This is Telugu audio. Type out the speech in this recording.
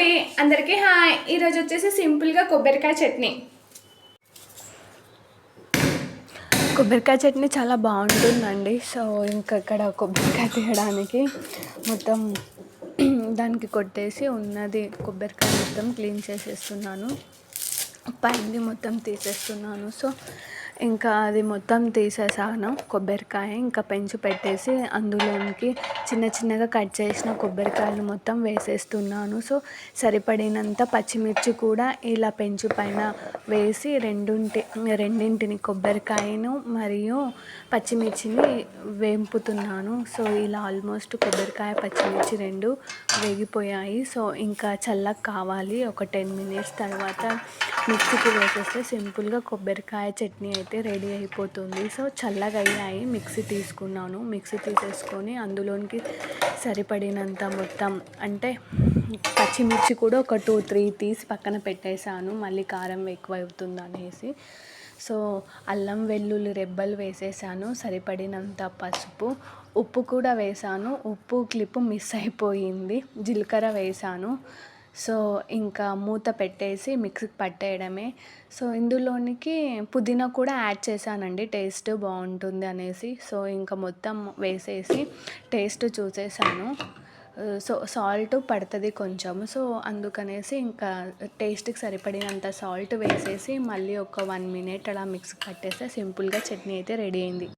అండి, అందరికీ హాయ్. ఈరోజు వచ్చేసి సింపుల్గా కొబ్బరికాయ చట్నీ. కొబ్బరికాయ చట్నీ చాలా బాగుంటుందండి. సో ఇంకా ఇక్కడ కొబ్బరికాయ తీయడానికి మొత్తం దానికి కొట్టేసి ఉన్నది కొబ్బరికాయ మొత్తం క్లీన్ చేసేస్తున్నాను. పైంది మొత్తం తీసేస్తున్నాను. సో ఇంకా అది మొత్తం తీసేసాను కొబ్బరికాయ. ఇంకా పెంచి పెట్టేసి అందులోనికి చిన్న చిన్నగా కట్ చేసిన కొబ్బరికాయలు మొత్తం వేసేస్తున్నాను. సో సరిపడినంత పచ్చిమిర్చి కూడా ఇలా పెంచు పైన వేసి రెండింటిని కొబ్బరికాయను మరియు పచ్చిమిర్చిని వేంపుతున్నాను. సో ఇలా ఆల్మోస్ట్ కొబ్బరికాయ పచ్చిమిర్చి రెండు వేగిపోయాయి. సో ఇంకా చల్లగా కావాలి. ఒక 10 minutes తర్వాత మిక్సీకి వేసేస్తే సింపుల్గా కొబ్బరికాయ చట్నీ అయితే రెడీ అయిపోతుంది. సో చల్లగా అయ్యాయి, మిక్సీ తీసుకున్నాను. మిక్సీ తీసేసుకొని అందులోనికి సరిపడినంత మొత్తం అంటే పచ్చిమిర్చి కూడా ఒక 2-3 తీసి పక్కన పెట్టేశాను, మళ్ళీ కారం ఎక్కువ అవుతుంది అనేసి. సో అల్లం వెల్లుల్లి రెబ్బలు వేసేసాను, సరిపడినంత పసుపు, ఉప్పు కూడా వేసాను. ఉప్పు క్లిప్పు మిస్ అయిపోయింది. జీలకర్ర వేసాను. సో ఇంకా మూత పెట్టేసి మిక్సీకి పట్టేయడమే. సో ఇందులోనికి పుదీనా కూడా యాడ్ చేశానండి, టేస్ట్ బాగుంటుంది అనేసి. సో ఇంకా మొత్తం వేసేసి టేస్ట్ చూసేసాను. సో సాల్ట్ పడుతుంది కొంచెం. సో అందుకనేసి ఇంకా టేస్ట్కి సరిపడినంత సాల్ట్ వేసేసి మళ్ళీ ఒక 1 minute అలా మిక్సీకి పట్టేస్తే సింపుల్గా చట్నీ అయితే రెడీ అయింది.